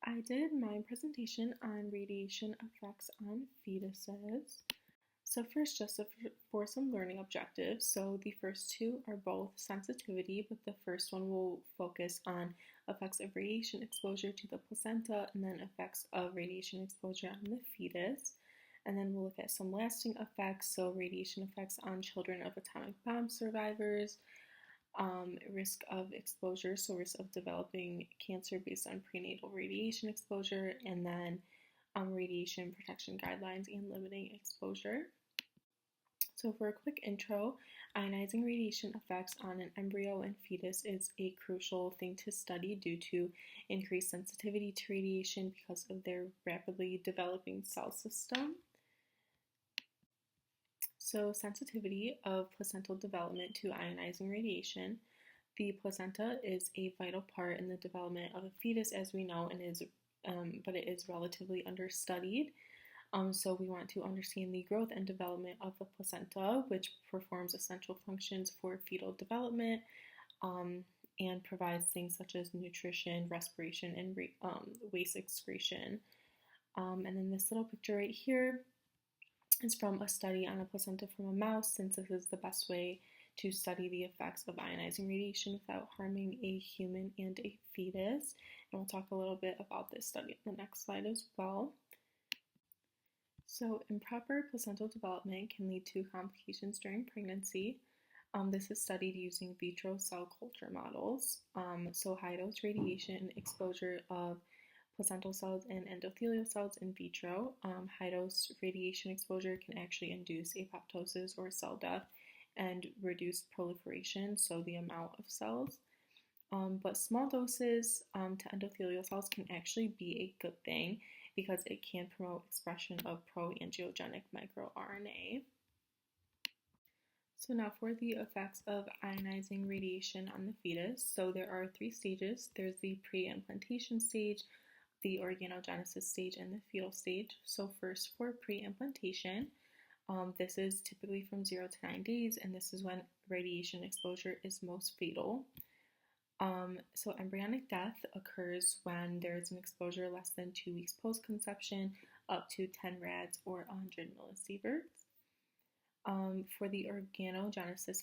I did my presentation on radiation effects on fetuses. So first, just for some learning objectives. So the first two are both sensitivity, but the first one will focus on effects of radiation exposure to the placenta and then effects of radiation exposure on the fetus. And then we'll look at some lasting effects, so radiation effects on children of atomic bomb survivors, risk of exposure, so risk of developing cancer based on prenatal radiation exposure, and then radiation protection guidelines and limiting exposure. So for a quick intro, ionizing radiation effects on an embryo and fetus is a crucial thing to study due to increased sensitivity to radiation because of their rapidly developing cell system. So sensitivity of placental development to ionizing radiation. The placenta is a vital part in the development of a fetus, as we know, but it is relatively understudied. So we want to understand the growth and development of the placenta, which performs essential functions for fetal development and provides things such as nutrition, respiration, and waste excretion. And then this little picture right here is from a study on a placenta from a mouse, since this is the best way to study the effects of ionizing radiation without harming a human and a fetus. And we'll talk a little bit about this study on the next slide as well. So improper placental development can lead to complications during pregnancy. This is studied using vitro cell culture models. So high-dose radiation exposure of placental cells and endothelial cells in vitro. High-dose radiation exposure can actually induce apoptosis or cell death and reduce proliferation, so the amount of cells. But small doses to endothelial cells can actually be a good thing because it can promote expression of pro-angiogenic microRNA. So now for the effects of ionizing radiation on the fetus. So there are three stages. There's the pre-implantation stage, the organogenesis stage, and the fetal stage. So first for pre-implantation, this is typically from 0 to 9 days, and this is when radiation exposure is most fatal. So embryonic death occurs when there is an exposure less than 2 weeks post-conception, up to 10 rads or 100 millisieverts. For the organogenesis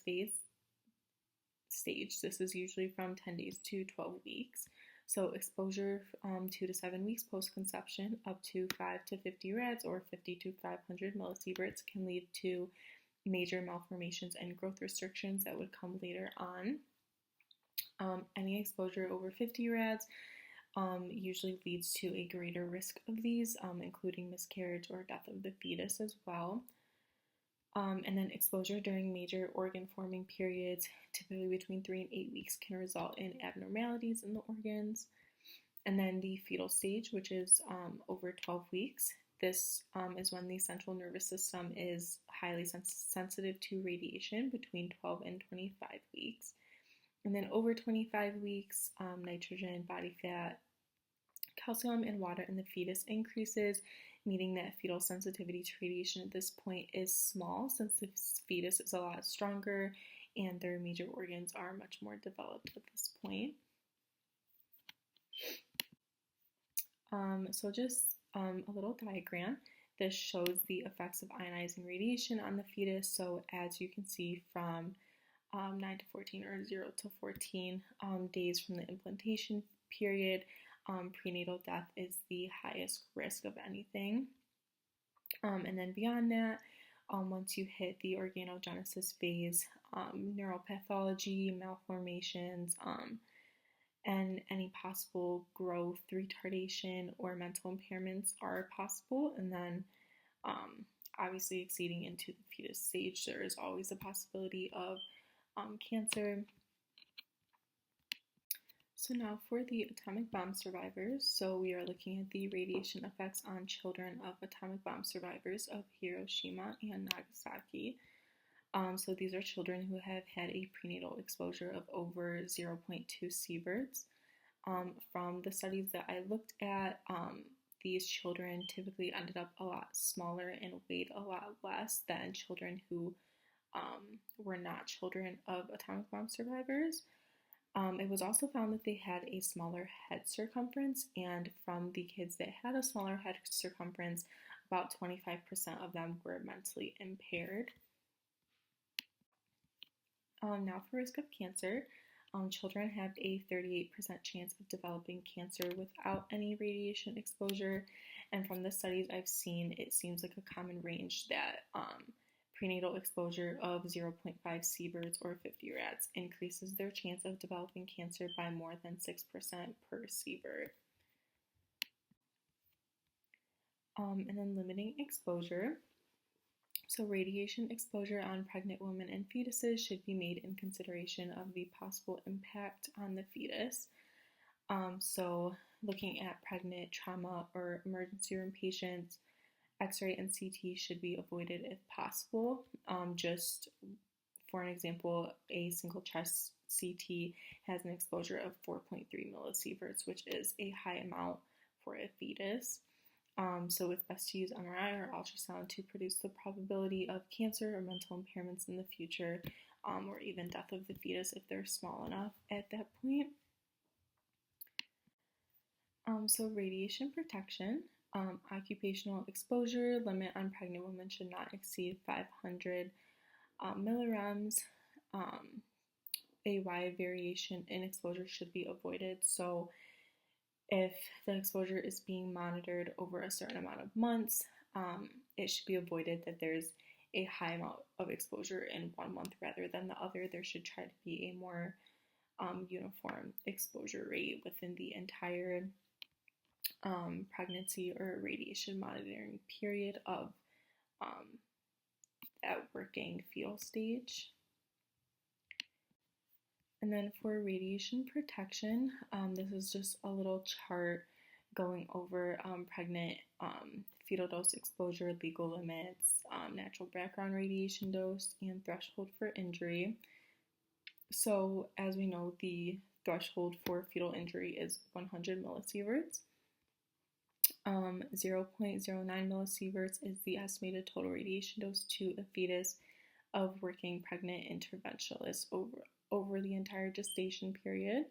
stage, this is usually from 10 days to 12 weeks. So exposure 2 to 7 weeks post-conception, up to 5 to 50 rads or 50 to 500 millisieverts can lead to major malformations and growth restrictions that would come later on. Any exposure over 50 rads usually leads to a greater risk of these, including miscarriage or death of the fetus as well. And then exposure during major organ forming periods, typically between 3 and 8 weeks, can result in abnormalities in the organs. And then the fetal stage, which is over 12 weeks. This is when the central nervous system is highly sensitive to radiation between 12 and 25 weeks. And then over 25 weeks, nitrogen, body fat, calcium, and water in the fetus increases, meaning that fetal sensitivity to radiation at this point is small, since the fetus is a lot stronger and their major organs are much more developed at this point. So just a little diagram. This shows the effects of ionizing radiation on the fetus. So as you can see from 9 to 14 or 0 to 14 days from the implantation period, prenatal death is the highest risk of anything. And then beyond that, once you hit the organogenesis phase, neuropathology, malformations, and any possible growth retardation or mental impairments are possible. And then obviously exceeding into the fetus stage, there is always a possibility of cancer. So now for the atomic bomb survivors, so we are looking at the radiation effects on children of atomic bomb survivors of Hiroshima and Nagasaki. So these are children who have had a prenatal exposure of over 0.2 sieverts. From the studies that I looked at, these children typically ended up a lot smaller and weighed a lot less than children who were not children of atomic bomb survivors. It was also found that they had a smaller head circumference, and from the kids that had a smaller head circumference, about 25% of them were mentally impaired. Now for risk of cancer. Children have a 38% chance of developing cancer without any radiation exposure. And from the studies I've seen, it seems like a common range that prenatal exposure of 0.5 sieverts or 50 rats increases their chance of developing cancer by more than 6% per sievert. And then limiting exposure. So radiation exposure on pregnant women and fetuses should be made in consideration of the possible impact on the fetus. So looking at pregnant, trauma, or emergency room patients, X-ray and CT should be avoided if possible. Just for an example, a single chest CT has an exposure of 4.3 millisieverts, which is a high amount for a fetus. So it's best to use MRI or ultrasound to produce the probability of cancer or mental impairments in the future, or even death of the fetus if they're small enough at that point. So radiation protection, occupational exposure limit on pregnant women should not exceed 500 millirems. A wide variation in exposure should be avoided. So if the exposure is being monitored over a certain amount of months, it should be avoided that there's a high amount of exposure in 1 month rather than the other. There should try to be a more uniform exposure rate within the entire pregnancy or radiation monitoring period of that working fetal stage. And then for radiation protection, this is just a little chart going over pregnant fetal dose exposure, legal limits, natural background radiation dose, and threshold for injury. So as we know, the threshold for fetal injury is 100 millisieverts. 0.09 millisieverts is the estimated total radiation dose to a fetus of working pregnant interventionalists over the entire gestation period.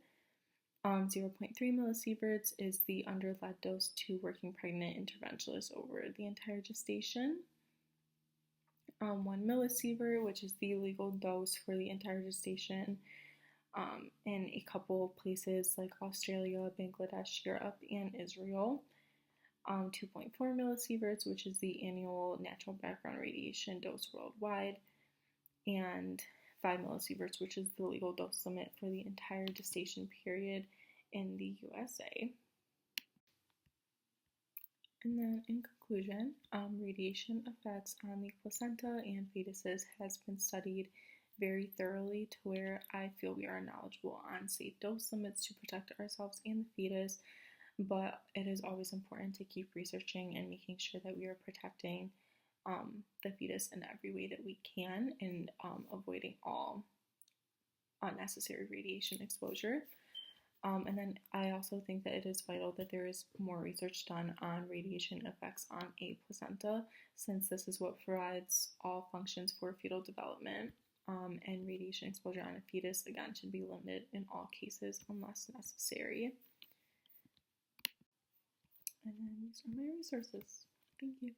0.3 millisieverts is the under-lead dose to working pregnant interventionalists over the entire gestation. 1 millisievert, which is the legal dose for the entire gestation in a couple places like Australia, Bangladesh, Europe, and Israel. 2.4 millisieverts, which is the annual natural background radiation dose worldwide, and 5 millisieverts, which is the legal dose limit for the entire gestation period in the USA. And then in conclusion, radiation effects on the placenta and fetuses has been studied very thoroughly to where I feel we are knowledgeable on safe dose limits to protect ourselves and the fetus, but it is always important to keep researching and making sure that we are protecting the fetus in every way that we can and avoiding all unnecessary radiation exposure. And then I also think that it is vital that there is more research done on radiation effects on a placenta, since this is what provides all functions for fetal development. And radiation exposure on a fetus, again, should be limited in all cases unless necessary. And then these are my resources. Thank you.